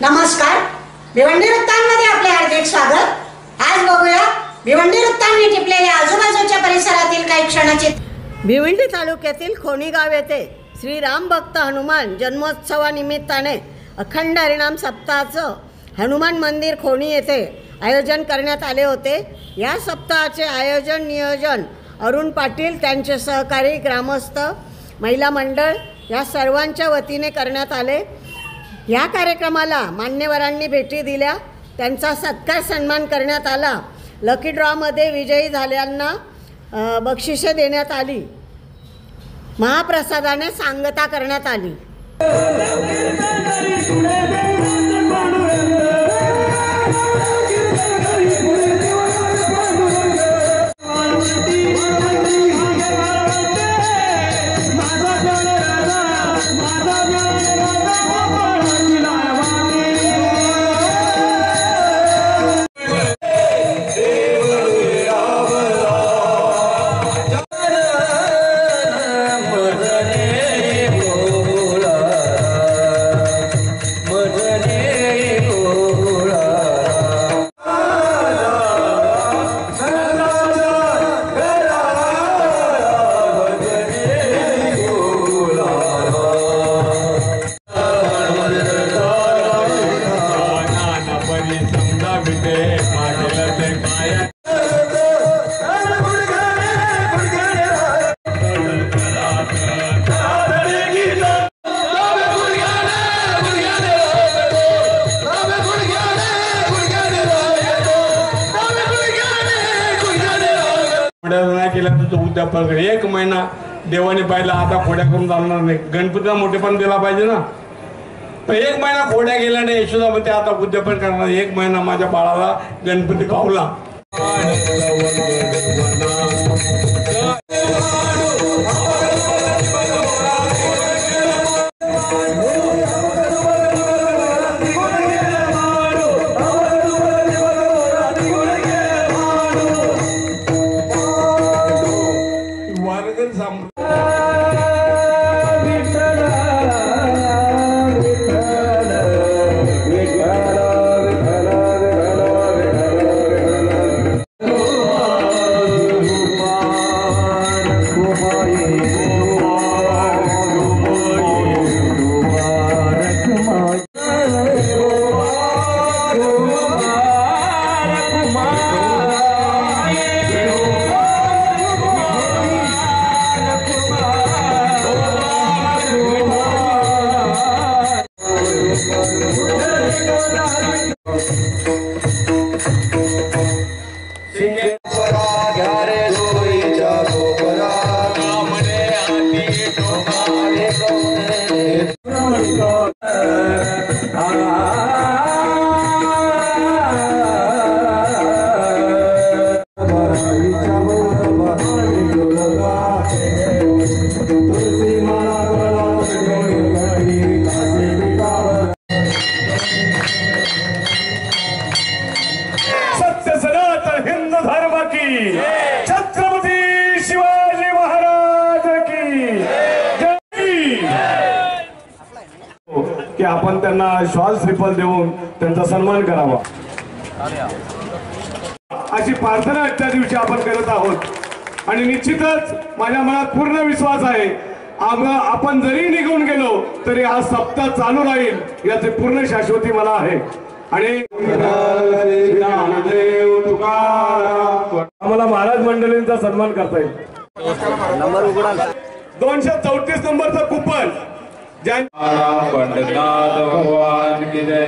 नमस्कार, भिवंडी वृत्तांमध्ये आपले हार्दिक स्वागत। आज बघूया भिवंडी वृत्तांनी टिपलेल्या आजूबाजूच्या परिसरातील काही क्षणाचे। भिवंडी तालुक्यातील खोणी गाव येथे श्री राम भक्त हनुमान जन्मोत्सवानिमित्ताने अखंड हरिनाम सप्ताहाचं हनुमान मंदिर खोणी येथे आयोजन करण्यात आले होते। या सप्ताहाचे आयोजन नियोजन अरुण पाटील, त्यांचे सहकारी, ग्रामस्थ, महिला मंडळ या सर्वांच्या वतीने करण्यात आले। या कार्यक्रमाला मान्यवरांनी भेटी दिल्या, त्यांचा सत्कार सन्मान करण्यात आला। लकी ड्रॉमध्ये विजयी झाल्यांना बक्षिसे देण्यात आली। महाप्रसादाने सांगता करण्यात आली। उद्यापक एक महिना देवाने पाहिला, आता खोड्या करून चालणार नाही। गणपतीला मोठेपण दिला पाहिजे ना। पण एक महिना खोड्या गेल्या नाही, यशोदा म्हणते आता उद्यापन करणार। एक महिना माझ्या बाळाला गणपती पावला। छत्रपती शिवाजी महाराज की की आपण त्यांना श्वास श्रीफल देऊन त्यांचा सन्मान करावा अशी प्रार्थना त्या दिवशी आपण करत आहोत। आणि निश्चितच माझ्या मनात पूर्ण विश्वास आहे, आपण जरी निघून गेलो तरी हा सप्ताह चालू राहील याची पूर्ण शाश्वती मला आहे। आणि आम्हाला महाराज मंडळींचा सन्मान करता येईल। नंबर उघडा, 234 नंबरचं कुपन पंडितनाथ भगवान की जय।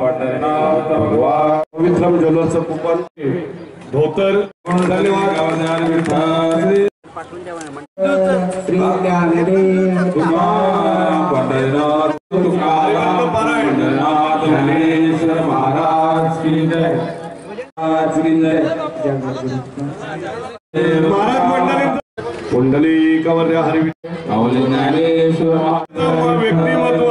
पंडितनाथ भगवान विक्रम ज्वेलर्सचं कुपन, धोतर, महाराज की जय। महाराज मंडळी पुंडलिकावर हरी ज्ञानेश्वर व्यक्तिमत्व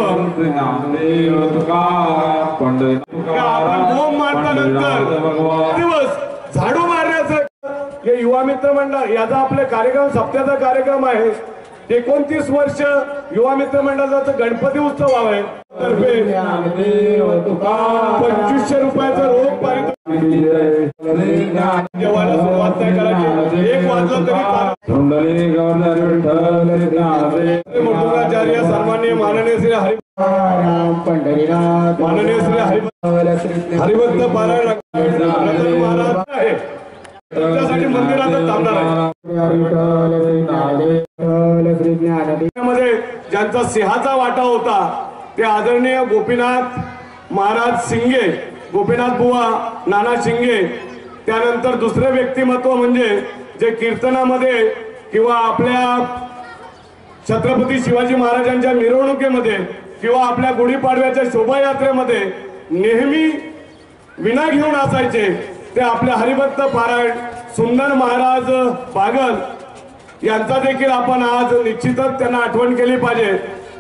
दिवस झाडू मारण्याचं हे युवा मित्र मंडळ याचा आपले कार्यक्रम सप्त्याचा कार्यक्रम आहे। 29 वर्ष युवा मित्र मंडळाचा गणपती उत्सव आहे तर्फे 2500 रुपयाचा रोख पारितोषिक जेवायला सुरुवात नाही करायची. 1 वाजला तरी मोठोकाचार्य सन्माननीय माननीय श्री माननीय श्री हरिभक्त पारायण महाराज आहे त्यांच्यासाठी मंदिरात थांबणार आहे. मध्ये ज्यांचा सिंहाचा वाटा होता ते आदरणीय गोपीनाथ महाराज शिंगे, गोपीनाथ बुवा नाना शिंगे. त्यानंतर दुसरे व्यक्तिमत्व म्हणजे जे कीर्तनामध्ये किंवा आपल्या छत्रपती शिवाजी महाराजांच्या मिरवणुकीमध्ये किंवा आपल्या गुढीपाडव्याच्या शोभायात्रेमध्ये नेहमी विना घेऊन असायचे ते आपले हरिभक्त पारायण सुंदर महाराज बागल यांचा देखील आपण आज निश्चितच त्यांना आठवण केली पाहिजे.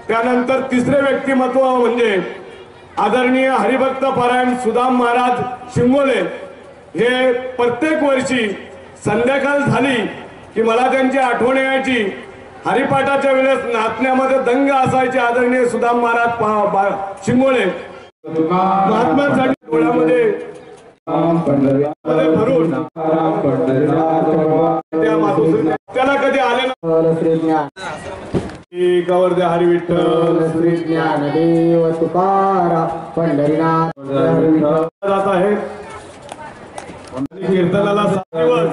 त्यानंतर तिसरे व्यक्तिमत्व म्हणजे आदरणीय हरिभक्त पारायण सुदाम महाराज शिंगोले. हे प्रत्येक वर्षी संध्याकाळ झाली की मला त्यांची आठवण यायची. हरिपाठाच्या वेळेस नाचण्यामध्ये दंग असायचे आदरणीय सुदाम महाराज शिंगोले. महात्म्यांसाठी डोळ्यामध्ये भरून त्याला कधी आले ना गवर्धे हरी विठ्ठल श्री ज्ञानदेव तुकाराम पंढरीनाथ जात आहे कीर्तनाला 7 दिवस.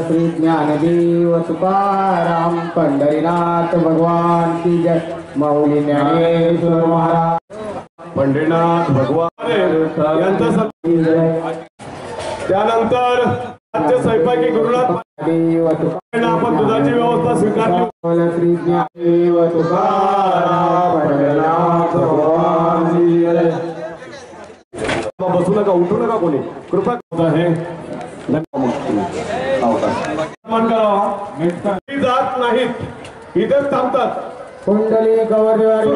श्री ज्ञानदेव तुकाराम पंढरीनाथ भगवान की जय. माऊली ज्ञानेश्वर महाराज पंढरीनाथ भगवान यांचा त्यानंतर आजचे स्वयंपाकी गुरुनाथ आपण दुधाची व्यवस्था स्वीकारली. श्री ज्ञानदेव तुकाराम पंढरीनाथ भगवान की जय. बसू नका, उठू नका कोणी, कृपा आहे जात नाहीत, इथेच थांबतात. कुंडली गौरवारी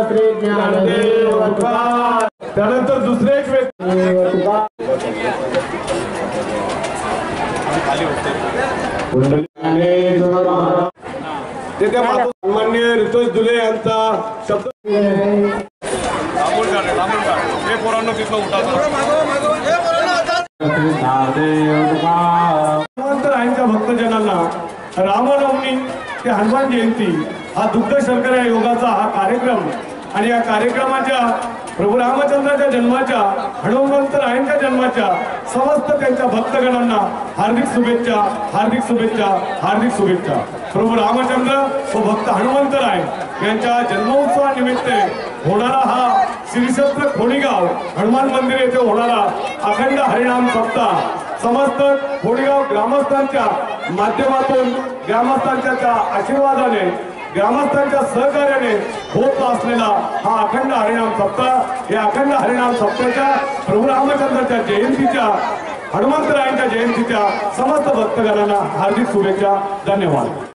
श्री ज्ञानदेव तुकाराम. त्यानंतर दुसरे एक व्यक्ती ते त्या सन्माननीय रितोष दुले यांचा शब्द हनुमंतरायांच्या भक्तजनांना रामनवमी ते हनुमान जयंती हा दुग्ध शर्करा योगाचा हा कार्यक्रम आणि या कार्यक्रमाच्या प्रभू रामचंद्राच्या जन्माच्या हनुमंतरायांच्या जन्माच्या समस्त त्यांच्या भक्तगणांना हार्दिक शुभेच्छा, हार्दिक शुभेच्छा, हार्दिक शुभेच्छा. प्रभू रामचंद्र व भक्त हनुमंतराय यांच्या जन्मोत्सवानिमित्त होणारा हा श्रीक्षेत्र खोडीगाव हनुमान मंदिर येथे होणारा अखंड हरिनाम सप्ताह समस्त खोडीगाव ग्रामस्थांच्या माध्यमातून ग्रामस्थांच्या आशीर्वादाने ग्रामस्थांच्या सहकार्याने होत असलेला हा अखंड हरिनाम सप्ताह या अखंड हरिनाम सप्ताहाच्या प्रभू रामचंद्राच्या जयंतीच्या हनुमंतरायांच्या जयंतीच्या समस्त भक्तगणांना हार्दिक शुभेच्छा. धन्यवाद.